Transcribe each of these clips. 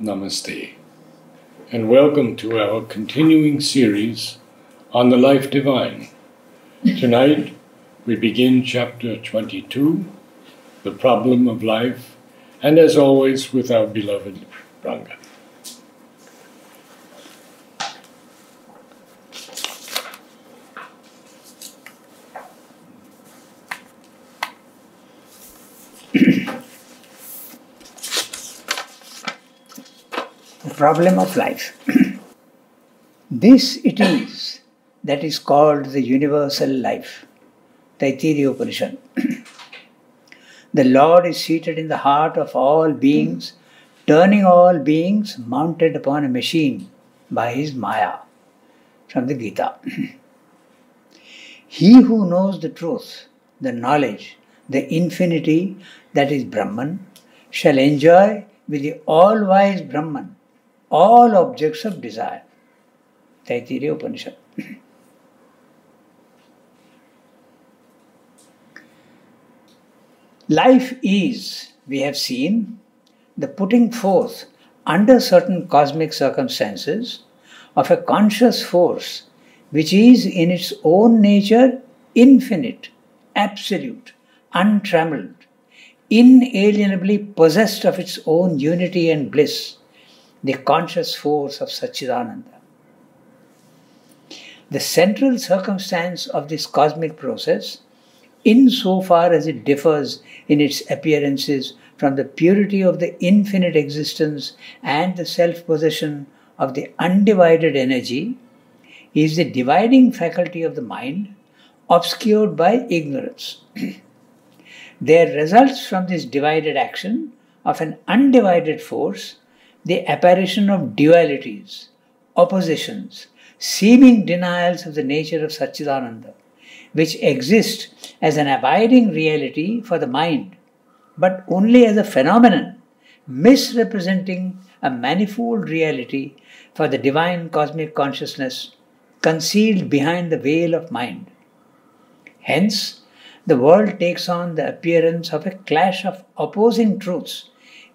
Namaste, and welcome to our continuing series on the life divine. Tonight we begin chapter 22, The Problem of Life, and as always with our beloved Ranga. Problem of life. This it is that is called the universal life. Taittiriya Upanishad. The Lord is seated in the heart of all beings, turning all beings mounted upon a machine by his Maya. From the Gita. He who knows the truth, the knowledge, the infinity that is Brahman, shall enjoy with the all-wise Brahman all objects of desire. Taittiriya Upanishad. Life is, we have seen, the putting forth under certain cosmic circumstances of a conscious force which is in its own nature infinite, absolute, untrammeled, inalienably possessed of its own unity and bliss, the conscious force of Satchidananda. The central circumstance of this cosmic process, insofar as it differs in its appearances from the purity of the infinite existence and the self-possession of the undivided energy, is the dividing faculty of the mind, obscured by ignorance. There results from this divided action of an undivided force the apparition of dualities, oppositions, seeming denials of the nature of Satchidananda, which exist as an abiding reality for the mind, but only as a phenomenon, misrepresenting a manifold reality for the divine cosmic consciousness concealed behind the veil of mind. Hence, the world takes on the appearance of a clash of opposing truths,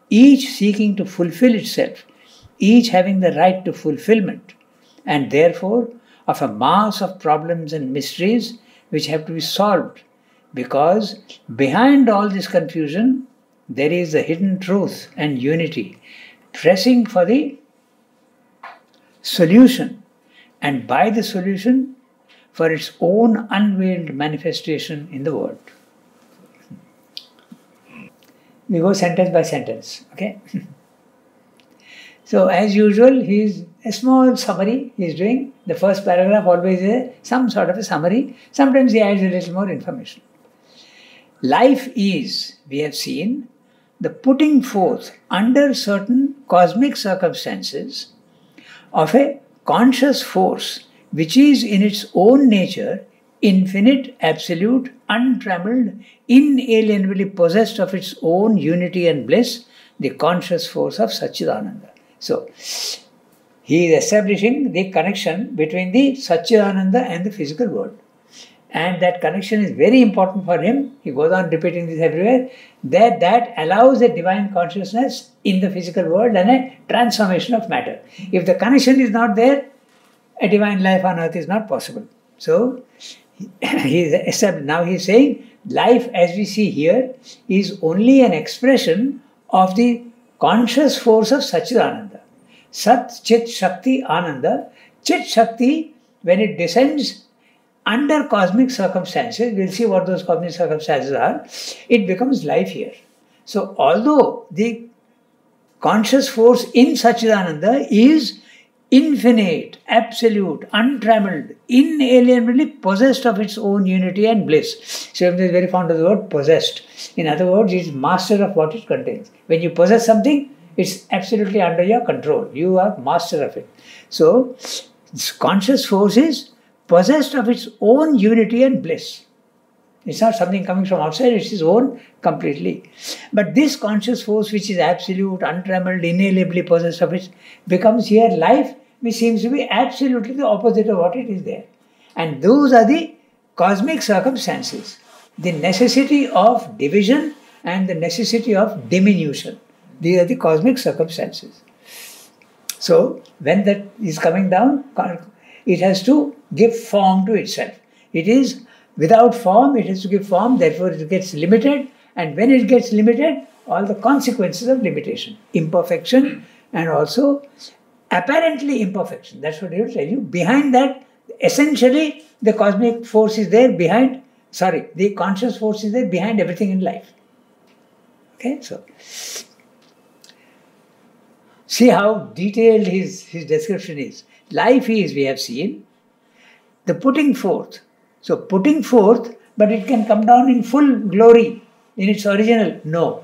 each seeking to fulfill itself, each having the right to fulfillment, and therefore of a mass of problems and mysteries which have to be solved, because behind all this confusion there is the hidden truth and unity, pressing for the solution, and by the solution for its own unveiled manifestation in the world. We go sentence by sentence, okay? So as usual, a small summary he is doing. The first paragraph always is some sort of a summary. Sometimes he adds a little more information. Life is, we have seen, the putting forth under certain cosmic circumstances of a conscious force which is in its own nature infinite, absolute, untrammeled, inalienably possessed of its own unity and bliss, the conscious force of Satchidananda. So, he is establishing the connection between the Satchidananda and the physical world. And that connection is very important for him. He goes on repeating this everywhere. That allows a divine consciousness in the physical world and a transformation of matter. If the connection is not there, a divine life on earth is not possible. So, now he is saying life as we see here is only an expression of the conscious force of Satchidananda. Sat, Chit, Shakti, Ananda. Chit, Shakti, when it descends under cosmic circumstances, we'll see what those cosmic circumstances are, it becomes life here. So, although the conscious force in Satchidananda is infinite, absolute, untrammeled, inalienably possessed of its own unity and bliss. Shivam is very fond of the word possessed. In other words, it is master of what it contains. When you possess something, it's absolutely under your control. You are master of it. So, this conscious force is possessed of its own unity and bliss. It's not something coming from outside, it's his own completely. But this conscious force which is absolute, untrammeled, inalienably possessed of it, becomes here life which seems to be absolutely the opposite of what it is there. And those are the cosmic circumstances. The necessity of division and the necessity of diminution. These are the cosmic circumstances. So when that is coming down, it has to give form to itself. It is without form, it has to give form, therefore it gets limited, and when it gets limited, all the consequences of limitation, imperfection, and also apparently imperfection. That's what I will tell you. Behind that, essentially, the cosmic force is there behind, the conscious force is there behind everything in life. Okay, so see how detailed his description is. Life is, we have seen, the putting forth. So putting forth, but it can come down in full glory in its original. No.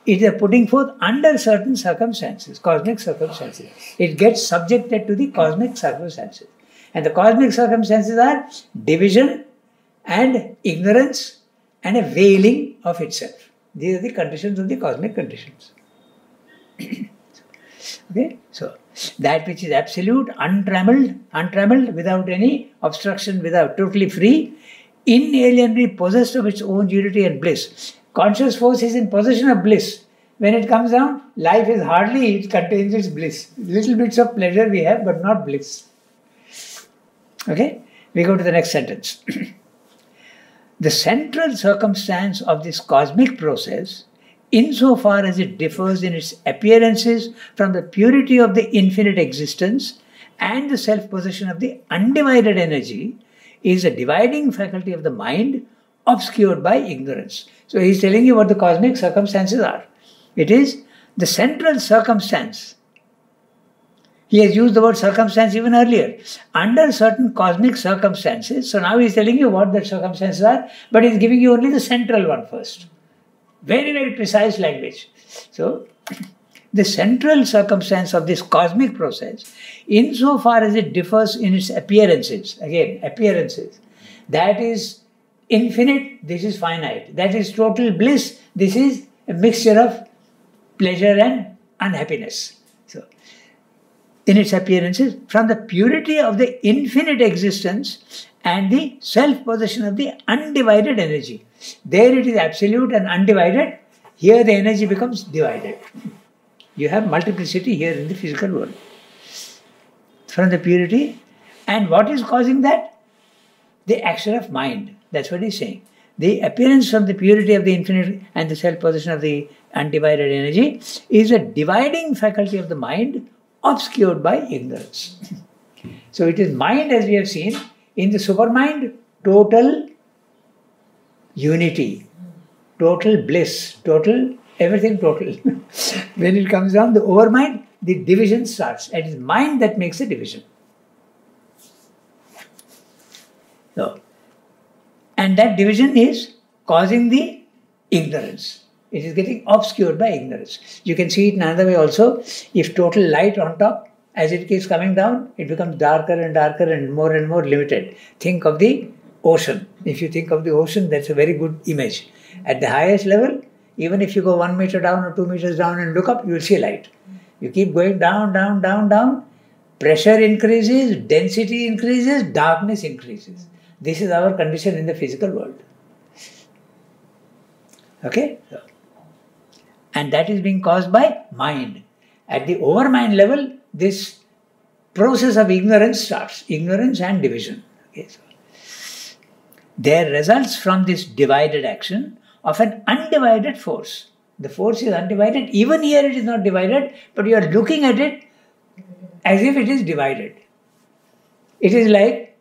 It is a putting forth under certain circumstances, cosmic circumstances. It gets subjected to the cosmic circumstances. And the cosmic circumstances are division and ignorance and a veiling of itself. These are the conditions of the cosmic conditions. Okay, so that which is absolute, untrammeled, without any obstruction, without, totally free, inalienably possessed of its own unity and bliss. Conscious force is in possession of bliss. When it comes down, life is hardly, it contains its bliss. Little bits of pleasure we have, but not bliss. Okay, we go to the next sentence. The central circumstance of this cosmic process, insofar as it differs in its appearances from the purity of the infinite existence and the self-possession of the undivided energy, is a dividing faculty of the mind obscured by ignorance. So he is telling you what the cosmic circumstances are. It is the central circumstance. He has used the word circumstance even earlier. Under certain cosmic circumstances, so now he is telling you what the circumstances are, but he is giving you only the central one first. Very, very precise language. So, the central circumstance of this cosmic process, insofar as it differs in its appearances, again, appearances, that is infinite, this is finite. That is total bliss, this is a mixture of pleasure and unhappiness. So, in its appearances, from the purity of the infinite existence and the self-possession of the undivided energy. There it is absolute and undivided. Here the energy becomes divided. You have multiplicity here in the physical world. From the purity. And what is causing that? The action of mind. That's what he's saying. The appearance from the purity of the infinite and the self-possession of the undivided energy is a dividing faculty of the mind obscured by ignorance. So it is mind, as we have seen. In the supermind, total unity, total bliss, total, everything total. When it comes down, the overmind, the division starts. It is mind that makes a division. So, and that division is causing the ignorance. It is getting obscured by ignorance. You can see it in another way also. If total light on top, as it keeps coming down, it becomes darker and more limited. Think of the ocean. If you think of the ocean, that's a very good image. At the highest level, even if you go 1 meter down or 2 meters down and look up, you will see light. You keep going down, pressure increases, density increases, darkness increases. This is our condition in the physical world. Okay? And that is being caused by mind. At the overmind level, this process of ignorance starts. Ignorance and division. Okay, so there results from this divided action of an undivided force. The force is undivided. Even here it is not divided, but you are looking at it as if it is divided. It is like,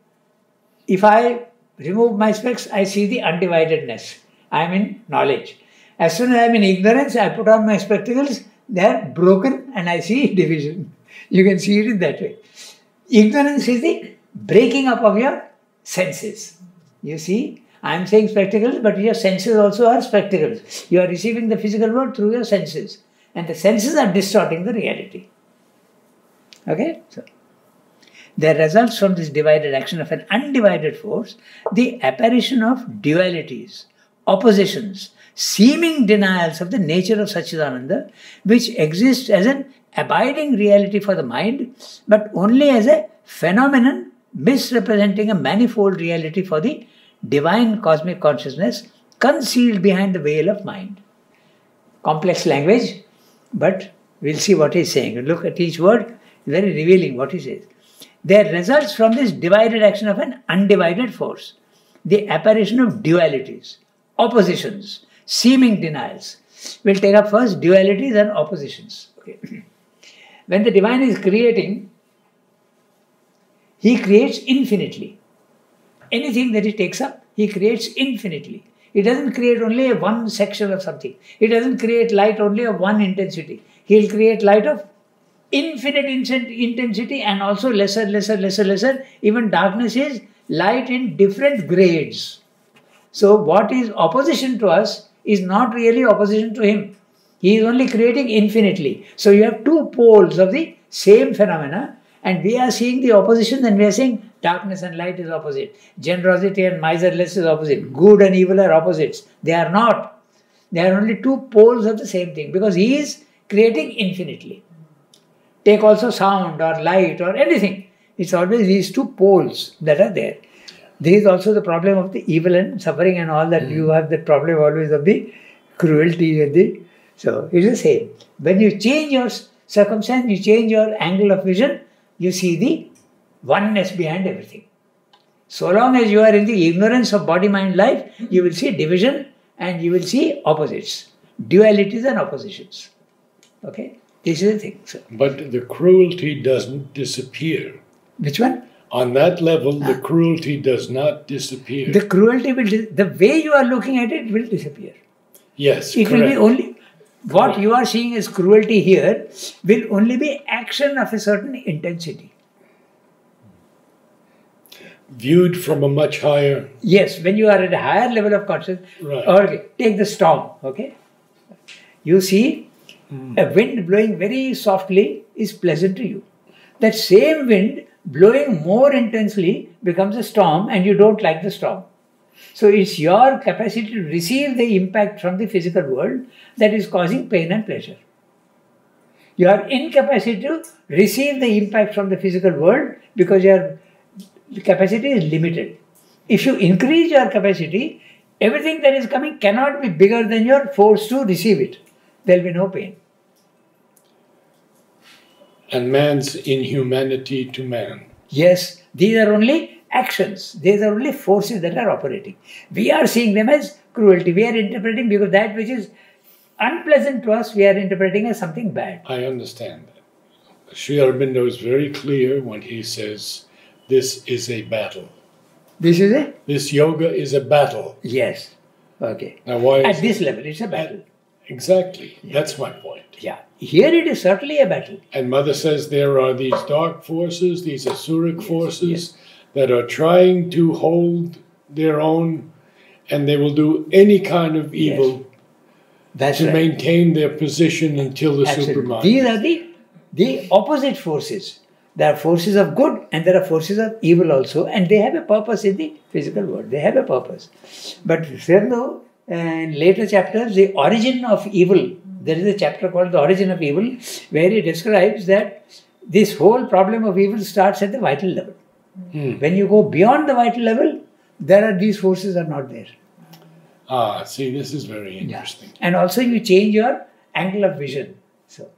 if I remove my specs, I see the undividedness. I am in knowledge. As soon as I am in ignorance, I put on my spectacles, they are broken and I see division. You can see it in that way. Ignorance is the breaking up of your senses. You see, I am saying spectacles, but your senses also are spectacles. You are receiving the physical world through your senses. And the senses are distorting the reality. Okay? So, there results from this divided action of an undivided force the apparition of dualities, oppositions, seeming denials of the nature of Satchidananda, which exist as an abiding reality for the mind, but only as a phenomenon misrepresenting a manifold reality for the divine cosmic consciousness concealed behind the veil of mind. Complex language, but we'll see what he's saying. Look at each word, Very revealing what he says. There results from this divided action of an undivided force the apparition of dualities, oppositions, seeming denials. We'll take up first dualities and oppositions. Okay. When the divine is creating, he creates infinitely. Anything that he takes up, he creates infinitely. He doesn't create only one section of something. He doesn't create light only of one intensity. He'll create light of infinite intensity and also lesser. Even darkness is light in different grades. So what is opposition to us is not really opposition to him. He is only creating infinitely. So you have two poles of the same phenomena, and we are seeing the opposition, and we are saying darkness and light is opposite. Generosity and miserliness is opposite. Good and evil are opposites. They are not. They are only two poles of the same thing, because he is creating infinitely. Take also sound or light or anything. It's always these two poles that are there. There is also the problem of the evil and suffering and all that. You have the problem always of the cruelty and the... So it is the same. When you change your circumstance, you change your angle of vision, you see the oneness behind everything. So long as you are in the ignorance of body, mind, life, you will see division and you will see opposites, dualities and oppositions. Okay? This is the thing. So, but the cruelty doesn't disappear. Which one? On that level, the cruelty does not disappear. The cruelty will, the way you are looking at it will disappear. Yes, it correct. Will be only, what you are seeing as cruelty here will only be action of a certain intensity. Viewed from a much higher... Yes, when you are at a higher level of consciousness. Right. Okay, take the storm, okay? You see, a wind blowing very softly is pleasant to you. That same wind blowing more intensely becomes a storm and you don't like the storm. So it's your capacity to receive the impact from the physical world that is causing pain and pleasure. Your incapacity to receive the impact from the physical world because your capacity is limited. If you increase your capacity, everything that is coming cannot be bigger than your force to receive it. There will be no pain. And man's inhumanity to man. Yes, these are only actions. These are only forces that are operating. We are seeing them as cruelty. We are interpreting because that which is unpleasant to us, we are interpreting as something bad. I understand that. Sri Aurobindo is very clear when he says, this is a battle. This is a? This yoga is a battle. Yes. Okay. Now why at this level, it's a battle. Exactly. Yeah. That's my point. Yeah. Here it is certainly a battle. And Mother says there are these dark forces, these asuric forces that are trying to hold their own, and they will do any kind of evil to maintain their position until the supermind. These are the opposite forces. There are forces of good and there are forces of evil also, and they have a purpose in the physical world. They have a purpose. But though in later chapters, the origin of evil, there is a chapter called The Origin of Evil, where he describes that this whole problem of evil starts at the vital level. When you go beyond the vital level, these forces are not there. Ah, see, this is very interesting. Yeah. And also you change your angle of vision. So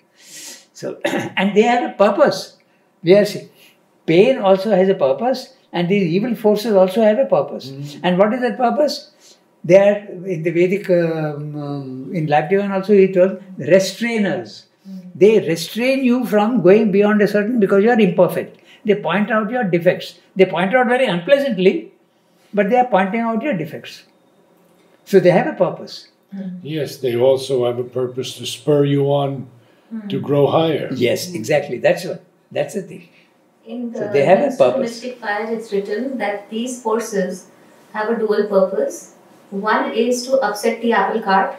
and they have a purpose. We are seeing pain also has a purpose, and these evil forces also have a purpose. And what is that purpose? They are, in the Vedic, in Life Divine also he told, restrainers. They restrain you from going beyond a certain, because you are imperfect. They point out your defects. They point out very unpleasantly, but they are pointing out your defects. So they have a purpose. Yes, they also have a purpose to spur you on to grow higher. Yes, exactly. That's the thing. In the so they have a purpose. Mystic Fire, it's written that these forces have a dual purpose. One is to upset the apple cart,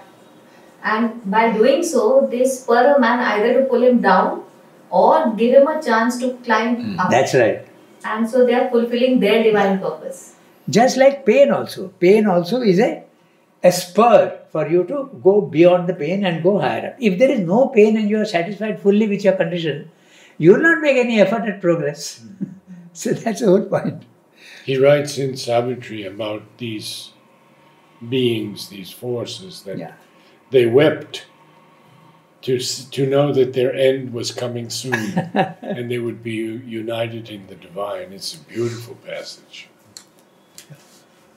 and by doing so, they spur a man either to pull him down or give him a chance to climb up. That's right. And so they are fulfilling their divine purpose. Just like pain also. Pain also is a spur for you to go beyond the pain and go higher up. If there is no pain and you are satisfied fully with your condition, you will not make any effort at progress. So that's the whole point. He writes in Savitri about these beings, these forces, that they wept to know that their end was coming soon and they would be united in the divine. It's a beautiful passage.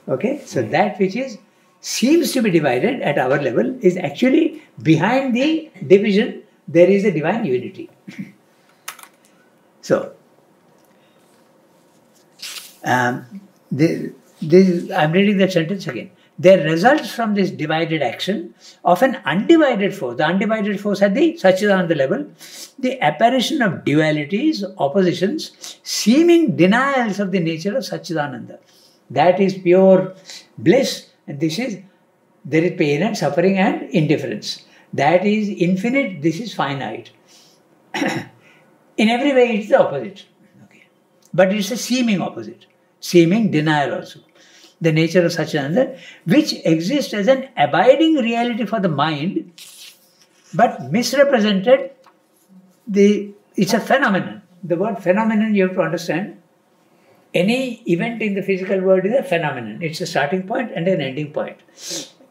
Okay, so that which seems to be divided at our level is actually behind the division. There is a divine unity. So, I'm reading that sentence again. There results from this divided action of an undivided force. The undivided force at the Satchidananda level, the apparition of dualities, oppositions, seeming denials of the nature of Satchidananda. That is pure bliss, and there is pain and suffering and indifference. That is infinite, this is finite. In every way it is the opposite. Okay. But it's a seeming opposite, seeming denial also. The nature of Satchidananda, which exists as an abiding reality for the mind, but misrepresented, it's a phenomenon. The word phenomenon you have to understand. Any event in the physical world is a phenomenon. It's a starting point and an ending point.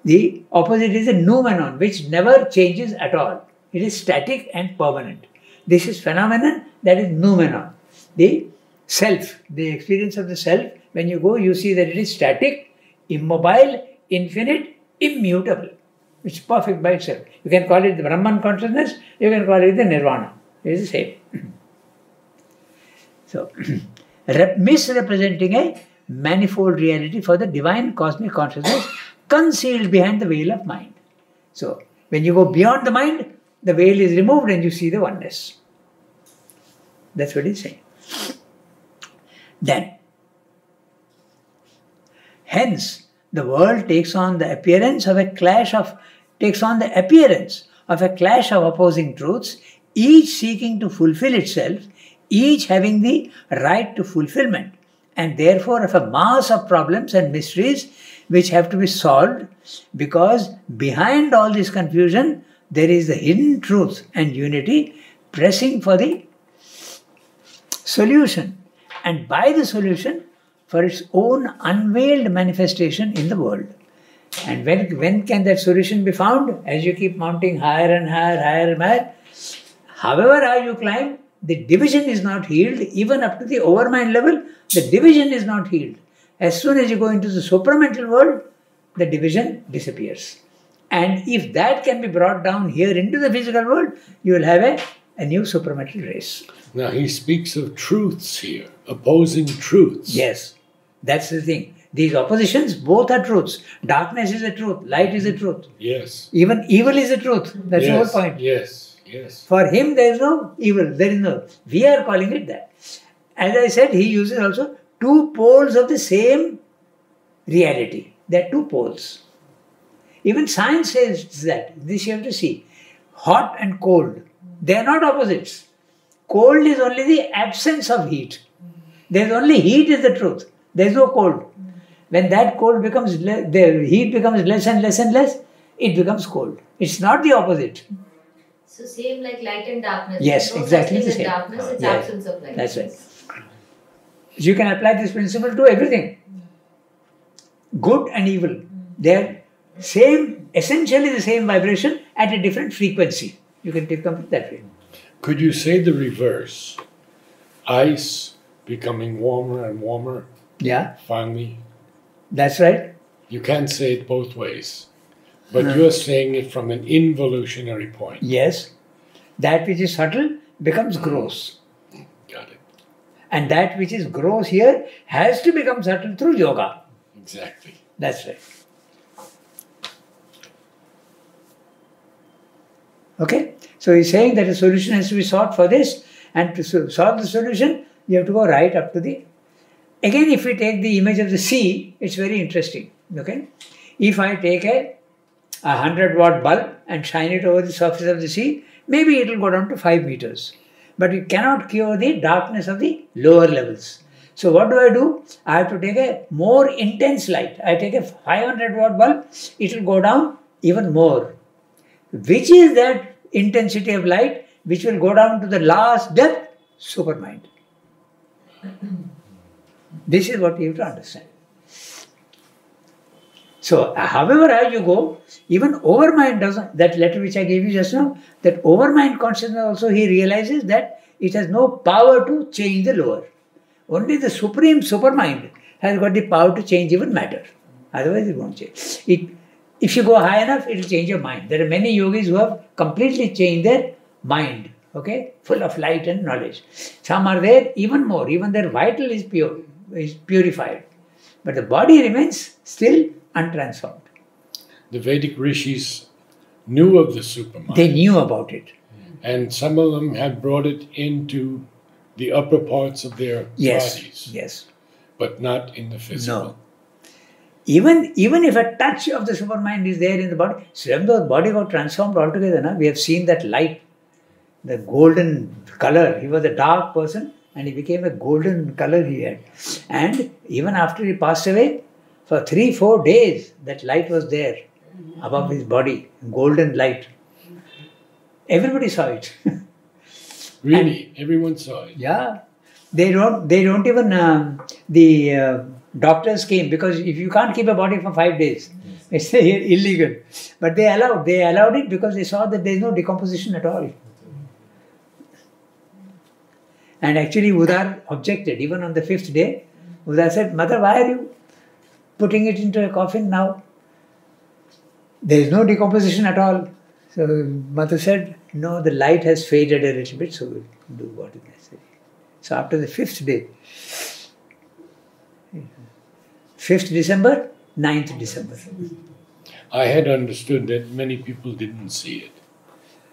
The opposite is a noumenon, which never changes at all. It is static and permanent. This is phenomenon, that is noumenon. The self, the experience of the self, when you go, you see that it is static, immobile, infinite, immutable. It's perfect by itself. You can call it the Brahman consciousness, you can call it the Nirvana. It is the same. So, misrepresenting a manifold reality for the divine cosmic consciousness concealed behind the veil of mind. So, when you go beyond the mind, the veil is removed and you see the oneness. That's what he's saying. Then, hence, the world takes on the appearance of a clash of opposing truths, each seeking to fulfill itself, each having the right to fulfillment, and therefore of a mass of problems and mysteries which have to be solved, because behind all this confusion there is the hidden truth and unity pressing for the solution, and by the solution for its own unveiled manifestation in the world. And when can that solution be found? As you keep mounting higher and higher, higher and higher, however high you climb, the division is not healed. Even up to the overmind level, the division is not healed. As soon as you go into the supramental world, the division disappears. And if that can be brought down here into the physical world, you will have a new supramental race. Now he speaks of truths here, opposing truths. Yes, that's the thing. These oppositions, both are truths. Darkness is a truth, light is a truth. Yes. Even evil is a truth. That's the whole point. Yes, yes. For him, there is no evil. There is no. We are calling it that. As I said, he uses also two poles of the same reality. There are two poles. Even science says that. This you have to see. Hot and cold. They are not opposites. Cold is only the absence of heat. There is only heat is the truth. There is no cold. When that cold becomes, the heat becomes less and less and less, it becomes cold. It's not the opposite. So same like light and darkness. Yes, no exactly the such same. thing as darkness, it's Yes, absence of light. that's right. You can apply this principle to everything. Good and evil. They are same, essentially the same vibration at a different frequency. You can take them that way. Could you say the reverse? Ice becoming warmer and warmer. Yeah, Finally. that's right. You can't say it both ways. But you're saying it from an involutionary point. Yes. That which is subtle becomes gross. Got it. And that which is gross here has to become subtle through yoga. Exactly. That's right. Okay? So he's saying that a solution has to be sought for this, and to solve the solution, you have to go right up to the... Again, if we take the image of the sea, it's very interesting. Okay? If I take a 100-watt bulb and shine it over the surface of the sea, maybe it will go down to 5 meters. But you cannot cure the darkness of the lower levels. So what do? I have to take a more intense light. I take a 500-watt bulb, it will go down even more. Which is that intensity of light which will go down to the last depth? Supermind. This is what you have to understand. So, however high you go, even overmind doesn't, that letter which I gave you just now, that overmind consciousness also, he realizes that it has no power to change the lower. Only the supreme supermind has got the power to change even matter. Otherwise it won't change. If you go high enough, it will change your mind. There are many yogis who have completely changed their mind, okay, full of light and knowledge. Some are there even more, even their vital is pure, is purified. But the body remains still untransformed. The Vedic rishis knew of the supermind. They knew about it. And some of them had brought it into the upper parts of their bodies. Yes. But not in the physical. No. Even if a touch of the supermind is there in the body, Srimada's body got transformed altogether. Na? We have seen that light, the golden color. He was a dark person and he became a golden color he had. And even after he passed away, for 3-4 days, that light was there above his body, golden light. Everybody saw it. Really? Everyone saw it? Yeah. They don't even, the doctors came, because if you can't keep a body for 5 days, it's illegal. But they allowed it because they saw that there is no decomposition at all. And actually Udar objected. Even on the 5th day, Udar said, "Mother, why are you putting it into a coffin now? There is no decomposition at all." So Mother said, "No, the light has faded a little bit, so we'll do what is necessary." So after the 5th day, 5th December, 9th December. I had understood that many people didn't see it.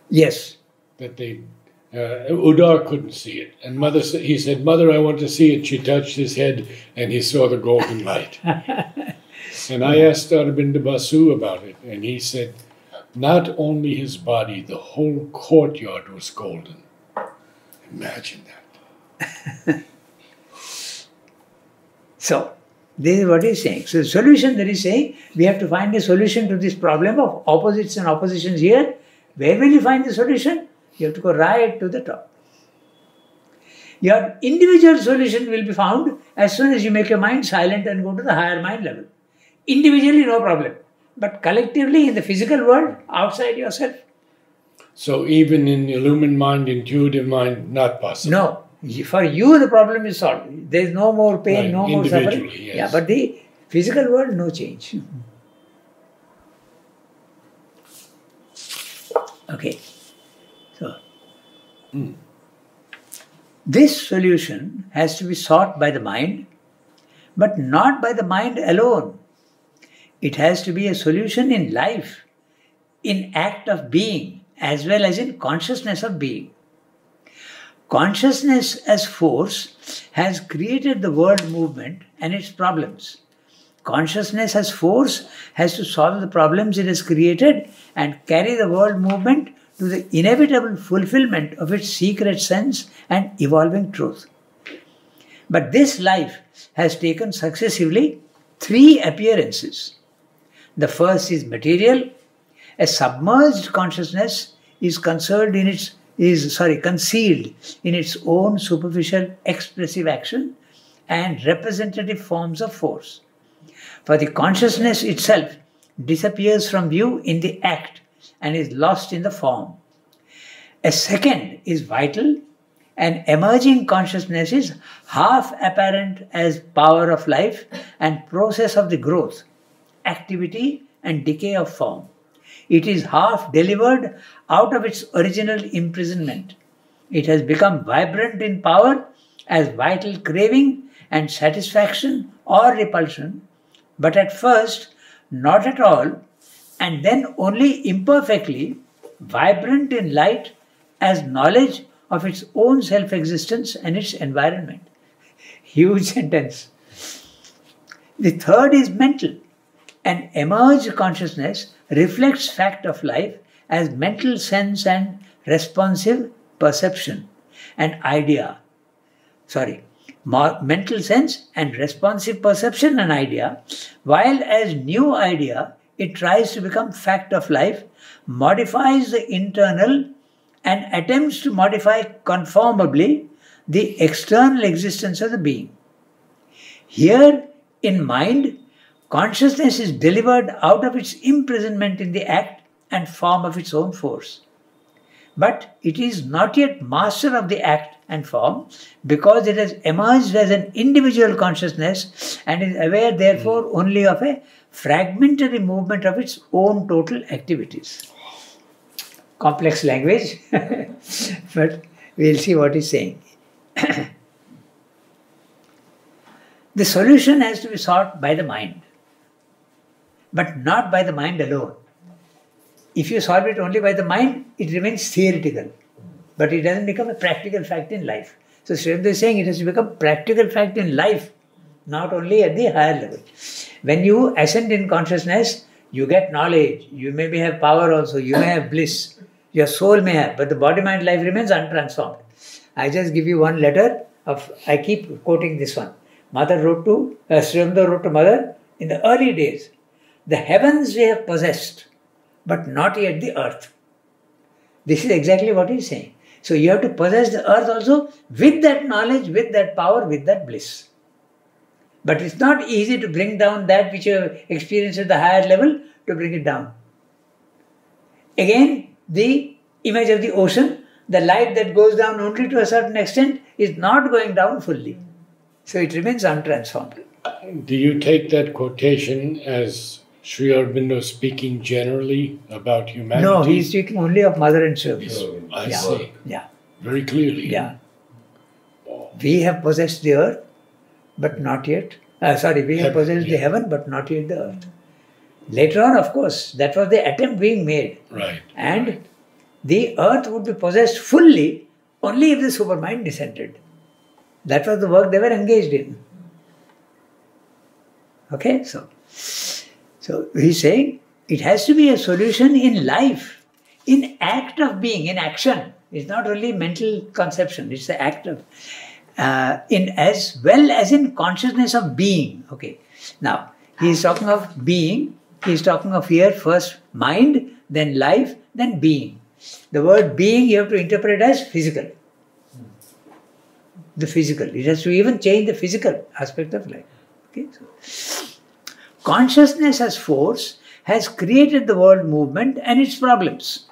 Yes. That Udar couldn't see it. And he said, "Mother, I want to see it." She touched his head and he saw the golden light. And I asked Aurobindo Basu about it, and he said, not only his body, the whole courtyard was golden. Imagine that. So, this is what he is saying. So, the solution that he is saying, we have to find a solution to this problem of opposites and oppositions here. Where will you find the solution? You have to go right to the top. Your individual solution will be found as soon as you make your mind silent and go to the higher mind level. Individually, no problem. But collectively, in the physical world, outside yourself. So even in illumined mind, intuitive mind, not possible? No. For you, the problem is solved. There is no more pain, right. No more suffering. Yes. Yeah, but the physical world, no change. Okay. So, this solution has to be sought by the mind, but not by the mind alone. It has to be a solution in life, in act of being, as well as in consciousness of being. Consciousness as force has created the world movement and its problems. Consciousness as force has to solve the problems it has created and carry the world movement to the inevitable fulfillment of its secret sense and evolving truth. But this life has taken successively 3 appearances. The first is material. A submerged consciousness is concealed in its own superficial expressive action and representative forms of force. For the consciousness itself disappears from view in the act and is lost in the form. A second is vital. An emerging consciousness is half apparent as power of life and process of the growth, activity and decay of form. It is half delivered out of its original imprisonment. It has become vibrant in power as vital craving and satisfaction or repulsion, but at first not at all, and then only imperfectly vibrant in light as knowledge of its own self-existence and its environment. Huge sentence. The third is mental. An emerged consciousness reflects fact of life as mental sense and responsive perception and idea. Mental sense and responsive perception and idea, while as new idea it tries to become fact of life, modifies the internal and attempts to modify conformably the external existence of the being. Here in mind, consciousness is delivered out of its imprisonment in the act and form of its own force. But it is not yet master of the act and form because it has emerged as an individual consciousness and is aware therefore only of a fragmentary movement of its own total activities. Complex language, but we'll see what he's saying. The solution has to be sought by the mind, but not by the mind alone. If you solve it only by the mind, it remains theoretical, but it doesn't become a practical fact in life. So Sri Aurobindo is saying it has to become practical fact in life, not only at the higher level. When you ascend in consciousness, you get knowledge, you maybe have power also, you may have bliss, your soul may have, but the body-mind life remains untransformed. I just give you one letter I keep quoting this one. Mother wrote to, Sri Aurobindo wrote to Mother, in the early days, the heavens we have possessed, but not yet the earth. This is exactly what he's saying. So you have to possess the earth also with that knowledge, with that power, with that bliss. But it's not easy to bring down that which you have experienced at the higher level, to bring it down. Again, the image of the ocean, the light that goes down only to a certain extent is not going down fully. So it remains untransformed. Do you take that quotation as Sri Aurobindo speaking generally about humanity? No, he is speaking only of Mother and Sri Aurobindo. I see. Yeah. Very clearly. Yeah. We have possessed the earth, but not yet. We have possessed the heaven, but not yet the earth. Later on, of course, that was the attempt being made. Right. And the earth would be possessed fully only if the supermind descended. That was the work they were engaged in. Okay, so he's saying it has to be a solution in life, in act of being, in action. It's not only mental conception, it's the act of, in as well as in consciousness of being. Okay, now he's talking of being, he's talking of here first mind, then life, then being. The word being you have to interpret as physical. The physical. It has to even change the physical aspect of life. Okay, so consciousness as force has created the world movement and its problems.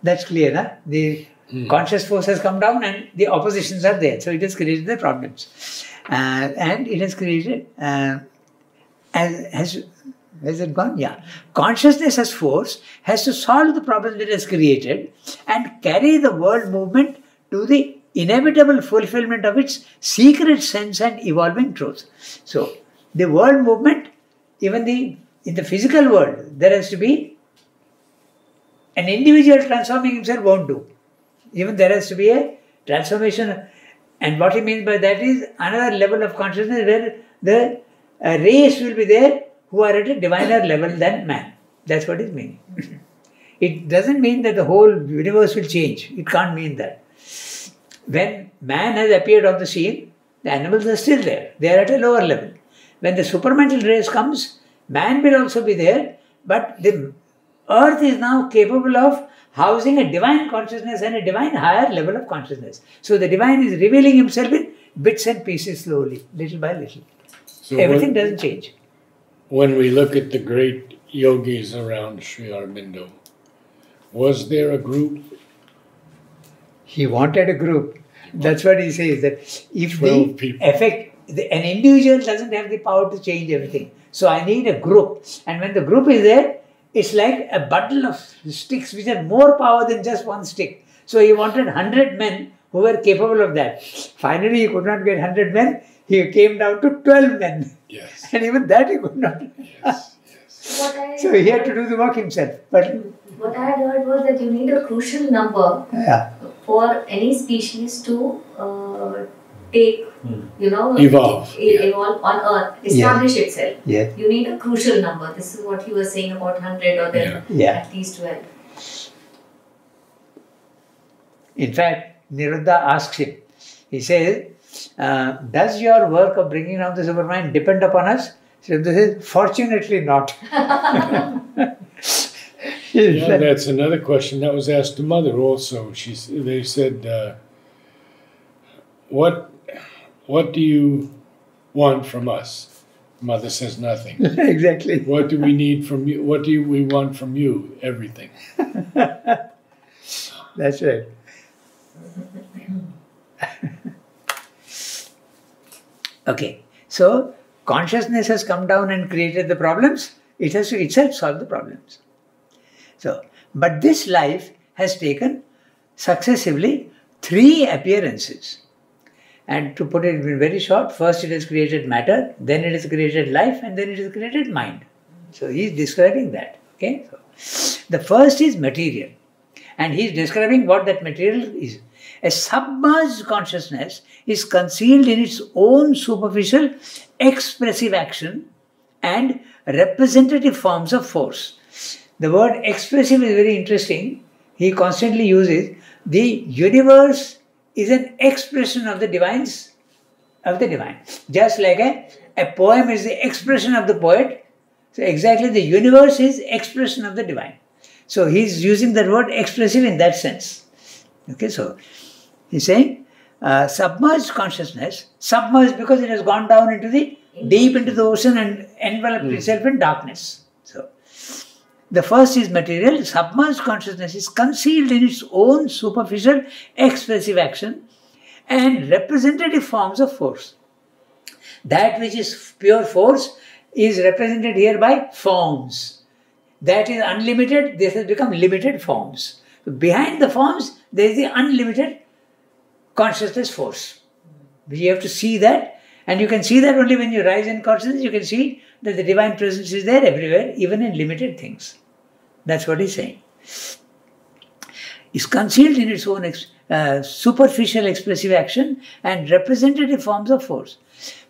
That's clear, huh? The conscious force has come down and the oppositions are there. So it has created the problems. And it has created, has it gone? Yeah. Consciousness as force has to solve the problems it has created and carry the world movement to the inevitable fulfillment of its secret sense and evolving truth. So, the world movement, even in the physical world, there has to be an individual transforming himself won't do. Even there has to be a transformation. And what he means by that is another level of consciousness where the race will be there who are at a diviner level than man. That's what it means. It doesn't mean that the whole universe will change. It can't mean that. When man has appeared on the scene, the animals are still there. They are at a lower level. When the supramental race comes, man will also be there, but the earth is now capable of housing a divine consciousness and a divine higher level of consciousness. So the divine is revealing himself in bits and pieces slowly, little by little. So everything doesn't change. When we look at the great yogis around Sri Aurobindo, was there a group? He wanted a group. That's what he says, that if the people. an individual doesn't have the power to change everything. So I need a group. And when the group is there, it's like a bundle of sticks which have more power than just one stick. So he wanted 100 men who were capable of that. Finally, he could not get 100 men. He came down to 12 men. Yes. And even that he could not. Yes. Yes. So he had to do the work himself. But what I had heard was that you need a crucial number for any species to take, evolve on Earth, establish itself. Yeah. You need a crucial number. This is what he was saying about 100 or then at least 12. In fact, Niruddha asks him, he says, does your work of bringing down the supermind depend upon us? So this is fortunately not. That's another question that was asked to Mother also. They said, what do you want from us? Mother says nothing. Exactly. What do we need from you? What do we want from you? Everything. That's right. Okay, so consciousness has come down and created the problems. It has to itself solve the problems. So, but this life has taken successively 3 appearances. And to put it in very short, first it has created matter, then it has created life, and then it has created mind. So he is describing that. Okay, so the first is material, and he is describing what that material is. A submerged consciousness is concealed in its own superficial expressive action and representative forms of force. The word expressive is very interesting. He constantly uses the universe is an expression of the divine. Just like a poem is the expression of the poet, so exactly the universe is expression of the divine. So he is using that word expressive in that sense. Okay, so he's saying submerged consciousness, submerged because it has gone down into the deep into the ocean and enveloped itself in darkness. So the first is material. Submerged consciousness is concealed in its own superficial expressive action and representative forms of force. That which is pure force is represented here by forms. That is unlimited, this has become limited forms. Behind the forms, there is the unlimited consciousness force. You have to see that, and you can see that only when you rise in consciousness. You can see that the divine presence is there everywhere, even in limited things. That's what he's saying. It's concealed in its own superficial expressive action and representative forms of force.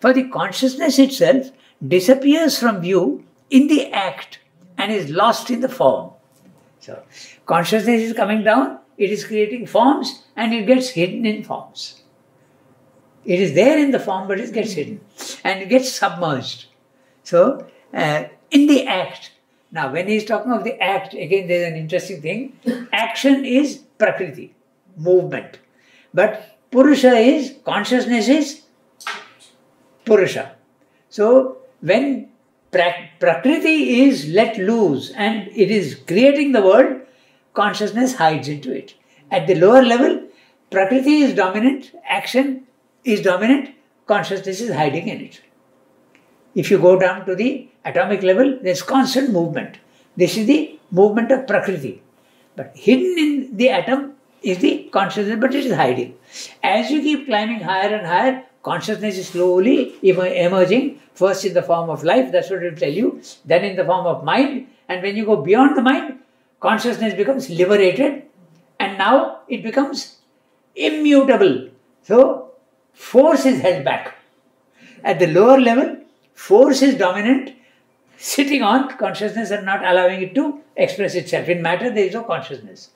For the consciousness itself disappears from view in the act and is lost in the form. So, consciousness is coming down, it is creating forms, and it gets hidden in forms. It is there in the form, but it gets hidden and it gets submerged. So, in the act. Now, when he is talking of the act, again there is an interesting thing. Action is Prakriti, movement. But Purusha is, consciousness is Purusha. So, when Prakriti is let loose and it is creating the world, consciousness hides into it. At the lower level, Prakriti is dominant, action is dominant, consciousness is hiding in it. If you go down to the atomic level, there is constant movement. This is the movement of Prakriti. But hidden in the atom is the consciousness, but it is hiding. As you keep climbing higher and higher, consciousness is slowly emerging, first in the form of life, that's what it will tell you, then in the form of mind, and when you go beyond the mind, consciousness becomes liberated, and now it becomes immutable. So, force is held back. At the lower level, force is dominant, sitting on consciousness and not allowing it to express itself. In matter, there is no consciousness.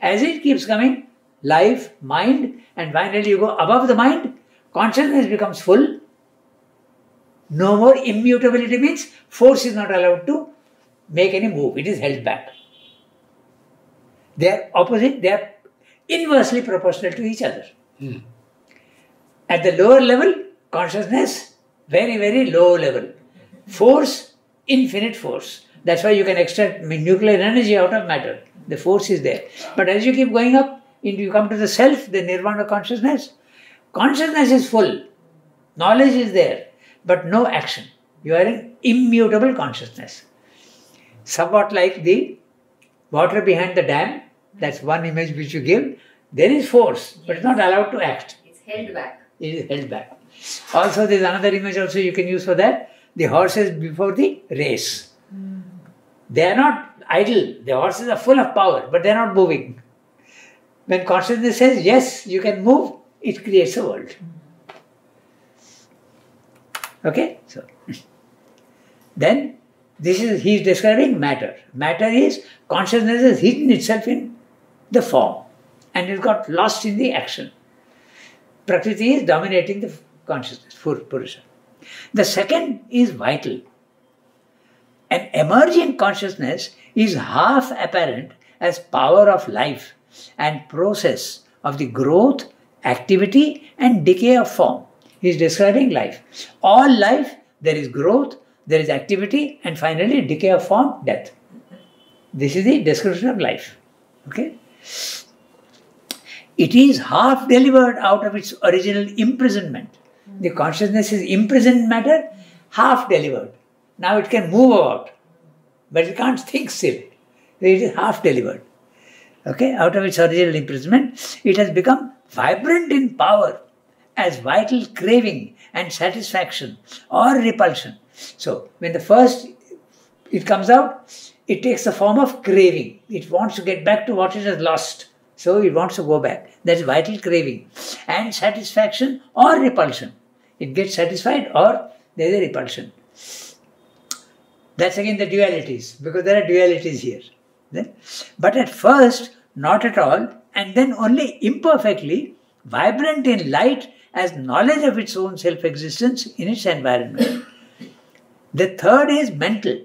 As it keeps coming, life, mind, and finally you go above the mind, consciousness becomes full. No more immutability means force is not allowed to make any move. It is held back. They are opposite, they are inversely proportional to each other. At the lower level, consciousness, very, very low level. Force, infinite force. That's why you can extract nuclear energy out of matter. The force is there. But as you keep going up, you come to the self, the nirvana consciousness. Consciousness is full. Knowledge is there, but no action. You are in immutable consciousness. Somewhat like the water behind the dam. That's one image which you give. There is force, but it's not allowed to act. It's held back. It is held back. Also, there is another image also you can use for that. The horses before the race. They are not idle. The horses are full of power, but they are not moving. When consciousness says, yes, you can move, it creates a world. Okay? So, then, he is describing matter. Matter is, consciousness has hidden itself in the form and it got lost in the action. Prakriti is dominating the consciousness, Purusha. The second is vital. An emerging consciousness is half apparent as power of life and process of the growth, activity and decay of form. He is describing life. All life, there is growth, there is activity, and finally decay of form, death. This is the description of life. Okay? It is half delivered out of its original imprisonment. The consciousness is imprisoned in matter, half delivered. Now it can move about, but it can't think still. It is half delivered. Okay? Out of its original imprisonment, it has become vibrant in power as vital craving and satisfaction or repulsion. So, when the first it comes out, it takes the form of craving. It wants to get back to what it has lost. So, it wants to go back. That is vital craving. And satisfaction or repulsion. It gets satisfied or there is a repulsion. That's again the dualities, because there are dualities here. But at first, not at all, and then only imperfectly, vibrant in light as knowledge of its own self-existence in its environment. The third is mental.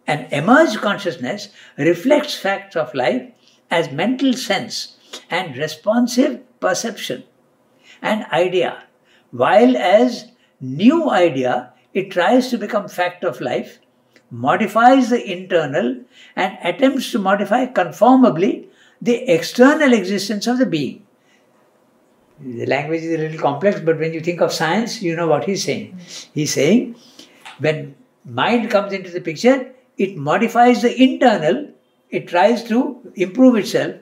An emerged consciousness reflects facts of life as mental sense and responsive perception and idea, while as new idea it tries to become fact of life, modifies the internal and attempts to modify conformably the external existence of the being. The language is a little complex, but when you think of science, you know what he's saying. He's saying when mind comes into the picture, it modifies the internal, it tries to improve itself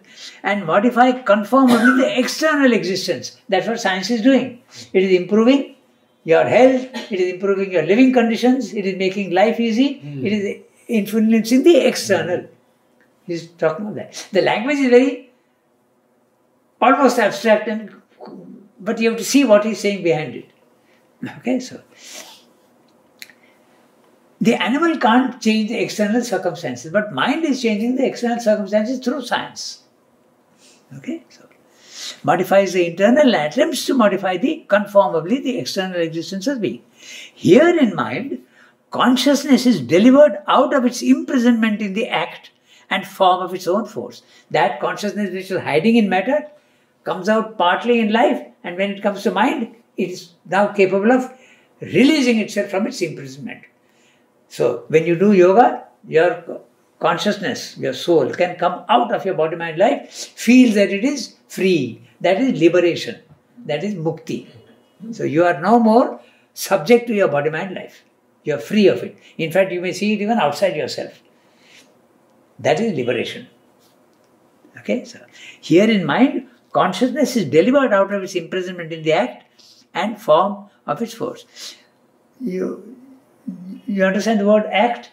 and modify conformably the external existence. That's what science is doing. It is improving your health, it is improving your living conditions, it is making life easy, it is influencing the external. He's talking about that. The language is very almost abstract, but you have to see what he's saying behind it. Okay, so the animal can't change the external circumstances, but mind is changing the external circumstances through science. Okay, so modifies the internal and attempts to modify conformably the external existence of being. Here in mind, consciousness is delivered out of its imprisonment in the act and form of its own force. That consciousness which is hiding in matter comes out partly in life, and when it comes to mind, it is now capable of releasing itself from its imprisonment. So, when you do yoga, your consciousness, your soul can come out of your body-mind life, feels that it is free. That is liberation. That is mukti. So, you are no more subject to your body-mind life. You are free of it. In fact, you may see it even outside yourself. That is liberation. Okay, so here in mind, consciousness is delivered out of its imprisonment in the act and form of its force. You understand the word act?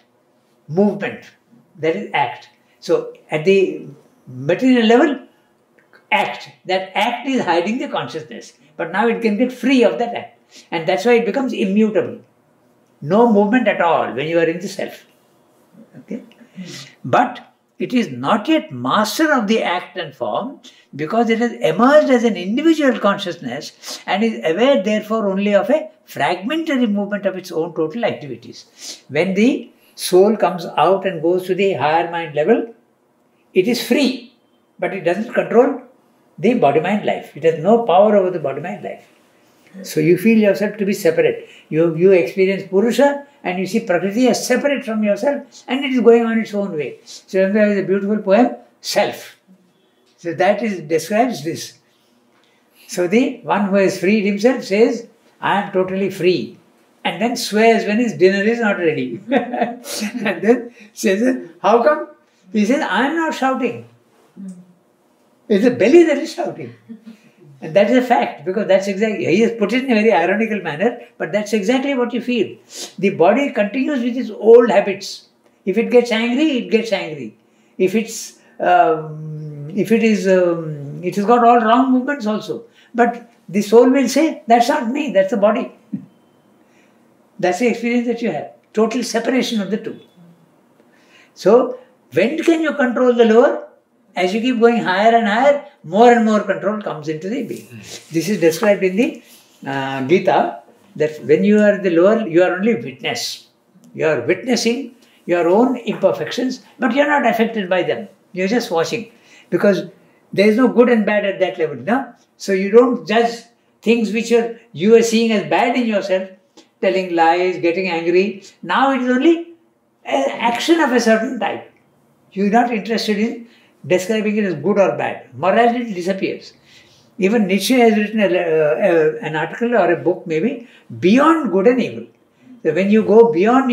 Movement. That is act. So, at the material level, act. That act is hiding the consciousness. But now it can get free of that act. And that's why it becomes immutable. No movement at all when you are in the self. Okay? But it is not yet master of the act and form because it has emerged as an individual consciousness and is aware therefore only of a fragmentary movement of its own total activities. When the soul comes out and goes to the higher mind level, it is free, but it doesn't control the body-mind life. It has no power over the body-mind life. So you feel yourself to be separate. You experience Purusha and you see Prakriti as separate from yourself and it is going on its own way. So there is a beautiful poem, Self. So that describes this. So the one who has freed himself says, I am totally free. And then swears when his dinner is not ready. And then says, how come? He says, I am not shouting. It's the belly that is shouting. And that is a fact, because that's exactly, he has put it in a very ironical manner, but that's exactly what you feel. The body continues with its old habits. If it gets angry, it gets angry. If it has got all wrong movements also. But the soul will say, that's not me, that's the body. That's the experience that you have. Total separation of the two. So, when can you control the lower? As you keep going higher and higher, more and more control comes into the being. This is described in the Gita, that when you are the lower, you are only witness. You are witnessing your own imperfections, but you are not affected by them. You are just watching. Because there is no good and bad at that level. No? So you don't judge things which you are seeing as bad in yourself, telling lies, getting angry, now it is only an action of a certain type. You are not interested in describing it as good or bad. Morality disappears. Even Nietzsche has written an article or a book maybe, Beyond Good and Evil. So when you go beyond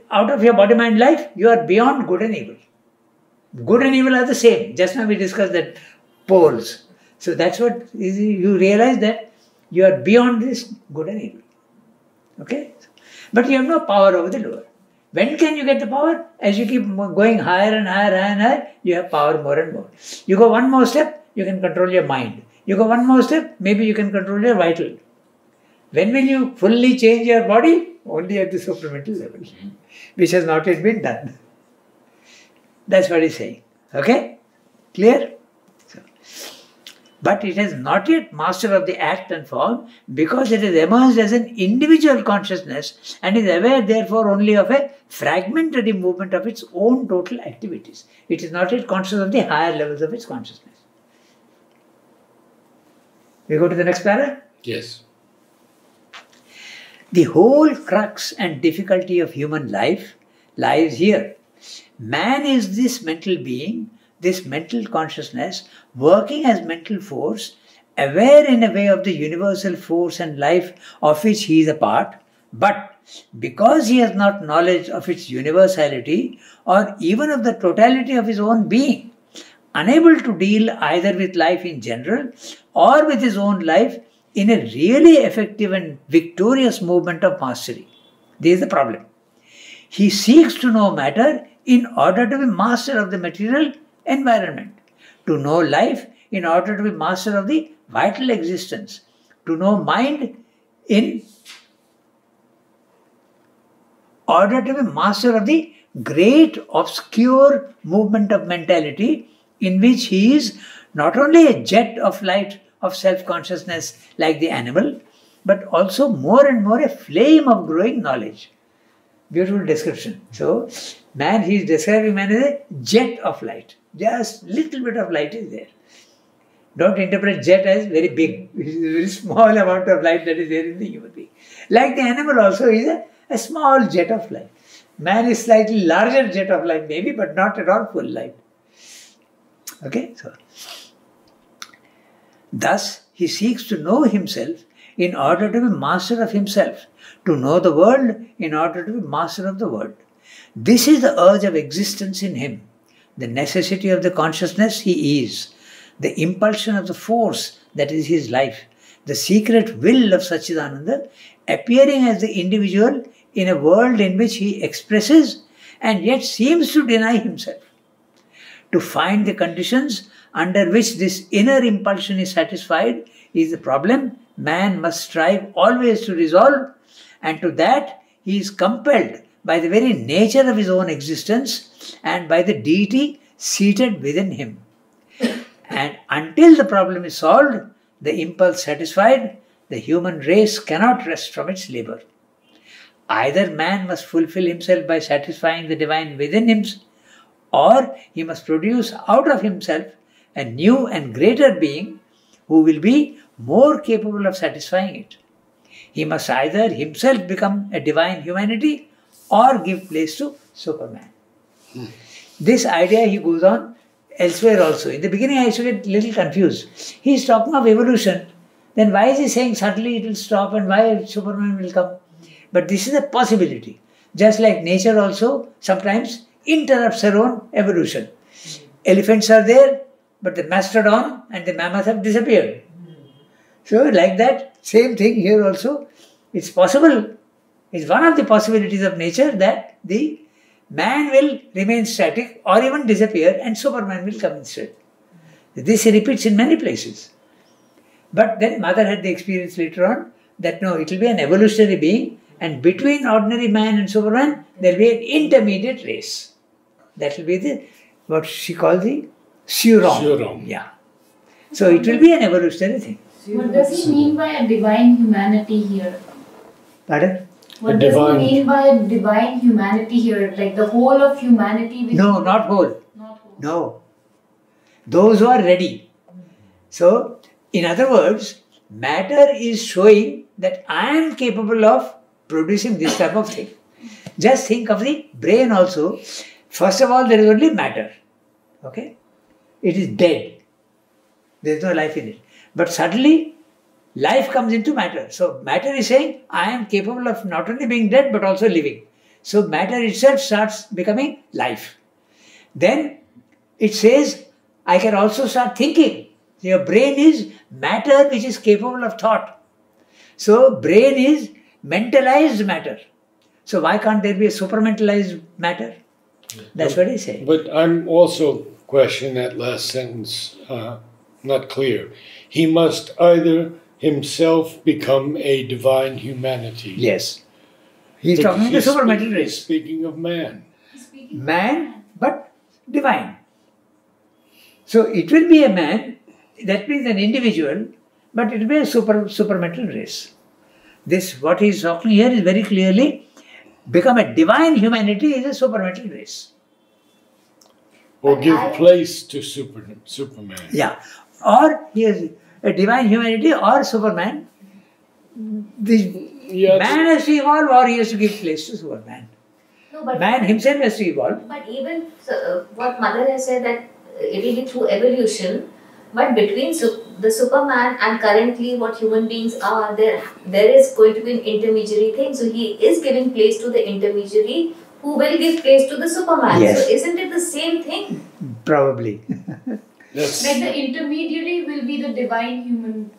out of your body-mind life, you are beyond good and evil. Good and evil are the same. Just now we discussed that poles. So that's what you realize, that you are beyond this good and evil. Okay? But you have no power over the lower. When can you get the power? As you keep going higher and higher and higher, you have power more and more. You go one more step, you can control your mind. You go one more step, maybe you can control your vital. When will you fully change your body? Only at the supramental level, which has not yet been done. That's what he's saying. Okay? Clear? So, but it has not yet mastered of the act and form, because it has emerged as an individual consciousness and is aware therefore only of a fragmentary movement of its own total activities. It is not yet conscious of the higher levels of its consciousness. We go to the next para? Yes. The whole crux and difficulty of human life lies here. Man is this mental being, this mental consciousness, working as mental force, aware in a way of the universal force and life of which he is a part, but because he has not knowledge of its universality or even of the totality of his own being, unable to deal either with life in general or with his own life in a really effective and victorious movement of mastery. This is the problem. He seeks to know matter in order to be master of the material environment, to know life in order to be master of the vital existence, to know mind in order to be master of the great obscure movement of mentality in which he is not only a jet of light of self-consciousness like the animal, but also more and more a flame of growing knowledge. Beautiful description. So, man, he is describing man as a jet of light. Just little bit of light is there. Don't interpret jet as very big. It is a very small amount of light that is there in the human being. Like the animal also is a small jet of light. Man is slightly larger jet of light maybe, but not at all full light. Okay? So, thus, he seeks to know himself in order to be master of himself, to know the world in order to be master of the world. This is the urge of existence in him, the necessity of the consciousness he is, the impulsion of the force that is his life, the secret will of Satchidananda, appearing as the individual in a world in which he expresses and yet seems to deny himself. To find the conditions under which this inner impulsion is satisfied is the problem man must strive always to resolve, and to that he is compelled by the very nature of his own existence and by the deity seated within him. And until the problem is solved, the impulse satisfied, the human race cannot rest from its labor. Either man must fulfill himself by satisfying the divine within him, or he must produce out of himself a new and greater being who will be more capable of satisfying it. He must either himself become a divine humanity or give place to Superman. This idea he goes on elsewhere also. In the beginning I used to get a little confused. He is talking of evolution. Then why is he saying suddenly it will stop and why Superman will come? But this is a possibility. Just like nature also sometimes interrupts her own evolution. Elephants are there, but the mastodon and the mammoth have disappeared. So like that, same thing here also. It's possible. It's one of the possibilities of nature that the man will remain static or even disappear and Superman will come instead. This repeats in many places. But then Mother had the experience later on that no, it will be an evolutionary being, and between ordinary man and Superman, there will be an intermediate race. That will be what she calls the Surong. Yeah. So it will be an evolutionary thing. What does he mean by a divine humanity here? Pardon? What does he mean by a divine humanity here? Like the whole of humanity? No, not whole. Not whole. No. Those who are ready. So, In other words, matter is showing that I am capable of producing this type of thing. Just think of the brain also. First of all, there is only matter. Okay? It is dead. There is no life in it. But suddenly, life comes into matter. So matter is saying, I am capable of not only being dead, but also living. So matter itself starts becoming life. Then it says, I can also start thinking. Your brain is matter which is capable of thought. So brain is mentalized matter. So why can't there be a supermentalized matter? That's what he's saying. But I'm also questioning that last sentence, not clear. He must either himself become a divine humanity. Yes. He's But talking the he's supermental he's race. speaking of man. Man, but divine. So it will be a man, that means an individual, but it will be a supermental race. This, what he is talking here is very clearly, become a divine humanity is a supermental race. Or But give I- place to Superman. Yeah. Or he is a divine humanity or Superman. The Yeah, man has to evolve or he has to give place to Superman. No, but Man himself has to evolve. But even what Mother has said that it will be through evolution, but between the Superman and currently what human beings are, there is going to be an intermediary thing. So he is giving place to the intermediary who will give place to the Superman. Yes. So isn't it the same thing? Probably. that's Like the intermediary will be the divine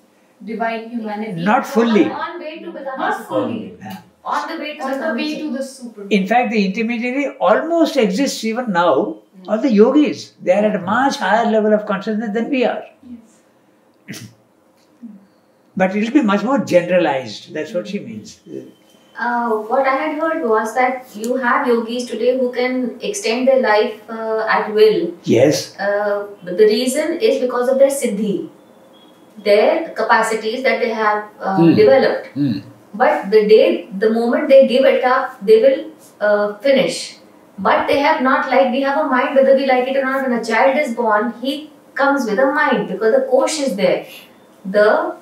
humanity. Not fully. On way to become Not a fully. Superman. On the way to On the become a way Superman. to the super. In fact, the intermediary almost exists even now. All the yogis, they are at a much higher level of consciousness than we are. But it will be much more generalized. That's what she means. What I had heard was that you have yogis today who can extend their life at will. Yes. But the reason is because of their siddhi, their capacities that they have developed. But the moment they give it up, they will finish. But they have not, like we have a mind, whether we like it or not. When a child is born, he comes with a mind because the kosh is there. The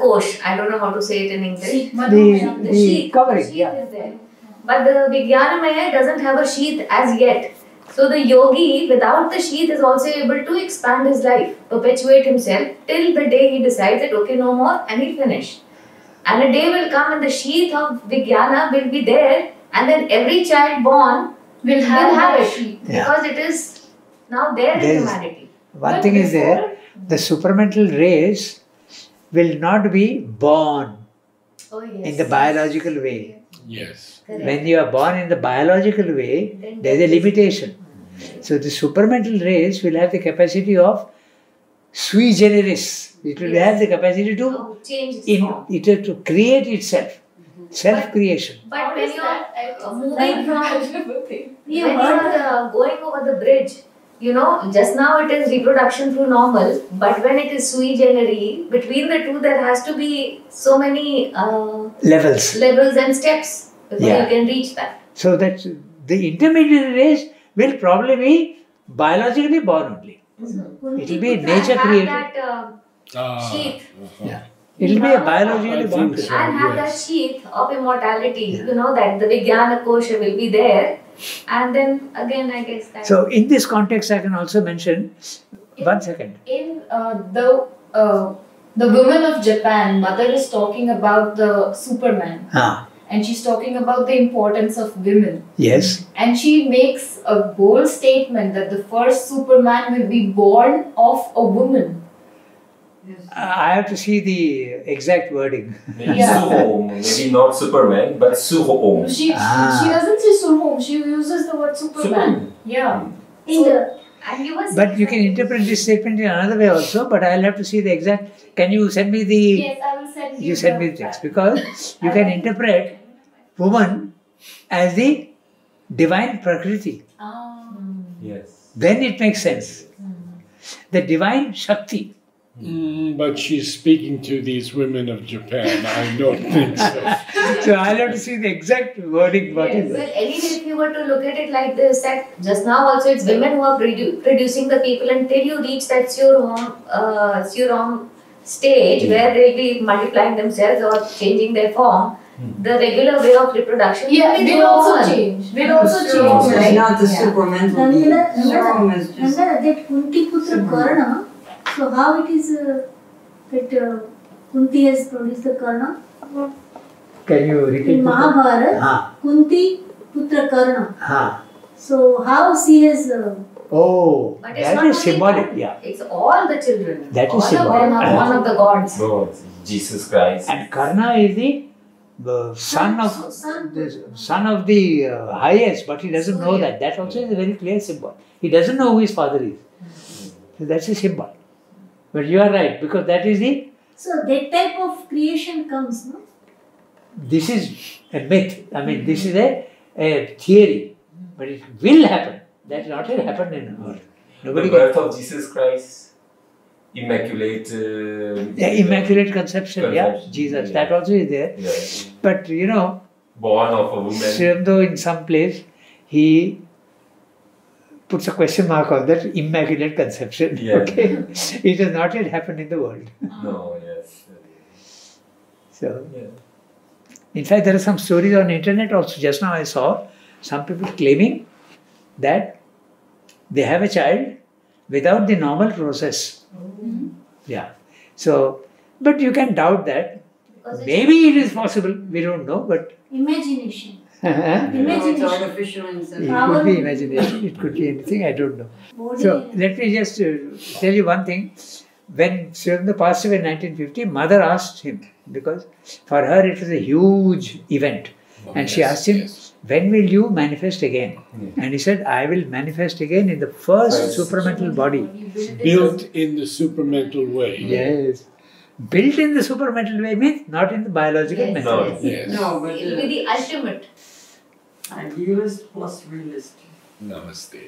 kosh, I don't know how to say it in English. The sheath, covering, sheath yeah. is there. But the Vijnanamaya doesn't have a sheath as yet. So the yogi without the sheath is also able to expand his life, perpetuate himself till the day he decides that okay, no more, and he'll finish. And a day will come and the sheath of Vijnana will be there, and then every child born Will will have have that it sheath. Yeah. because it is now there in There's- humanity. One But thing is there, before- the supermental race will not be born Oh yes. in the biological way. yes. Correct. When you are born in the biological way, Then there is a death is- limitation. So the supermental race will have the capacity of sui generis. It will Yes. have the capacity to Oh, change its form. to create itself, self-creation. But when you are moving Like from magical thing. when you are going over the bridge, you know, just now it is reproduction through normal, but when it is sui generis, between the two there has to be so many Levels. levels and steps before Yeah. you can reach that. So that the intermediate race will probably be biologically born only. It will be nature And created. have that sheath. It will be a I biologically born. think so. And have that yes. sheath of immortality, you know, that the Vijnana Kosha will be there. And then again, I guess that. So in this context, I can also mention, one second. In the women of Japan, Mother is talking about the Superman, Ah, and she's talking about the importance of women. yes. And she makes a bold statement that the first Superman will be born of a woman. I have to see the exact wording. Maybe Yeah. Suho, maybe not Superman, but Suho. She doesn't say Surhom, she uses the word Superman. Yeah. In the, and you were But you can interpret this statement in another way also, but I'll have to see the exact. Can you send me the. Yes, I will send you. You send me the text, because you can interpret woman as the divine Prakriti. Yes. Then it makes sense. The divine Shakti. But she's speaking to these women of Japan. I don't think so. So I'll have to see the exact wording. What is Well, it? anyway, if you were to look at it like this, that just now also it's women who are producing the people until you reach that Surom stage where they'll be multiplying themselves or changing their form, the regular way of reproduction will also change. Will also Serum change. is Right? not the supramental being. Serum is just... that Kunti Putra Karna, so how it is that Kunti has produced the Karna? Can you repeat? In Mahabharata, Ah. Kunti Putra Karna. Ah. So how she has... Oh, But it's that not is only symbolic, that. yeah. It's all the children. That is all symbolic. of them are one of the gods. God, Jesus Christ. And Karna is the son of the highest, but he doesn't know that. That also is a very clear symbol. He doesn't know who his father is. So that's a symbol. But you are right, because that is the... So that type of creation comes, no? This is a myth. I mean, this is a theory. But it will happen. That not yet happened in the world. The birth of Jesus Christ, immaculate. Immaculate conception, yeah. Jesus, yeah. that also is there. Yeah. But you know, Born of a woman. Srimdo in some place, he puts a question mark on that immaculate conception. Yeah. Okay, it has not yet happened in the world. No, yes. So, Yeah. in fact, there are some stories on the internet also. Just now I saw some people claiming that they have a child without the normal process. Yeah. So, but you can doubt that. Maybe it is possible. We don't know, but Imagination. it It's Imagination. artificial insemination. could be imagination. It could be anything. I don't know. Body. So let me just tell you one thing. When Srimdo passed away in 1950, mother asked him, because for her it was a huge event. And she asked him, when will you manifest again? And he said, I will manifest again in the first supramental body. Built in the supramental way. Yes. Built in the supramental way means not in the biological Yes, method. yes. Yes. No, but It will be the ultimate. idealist plus realist. Namaste.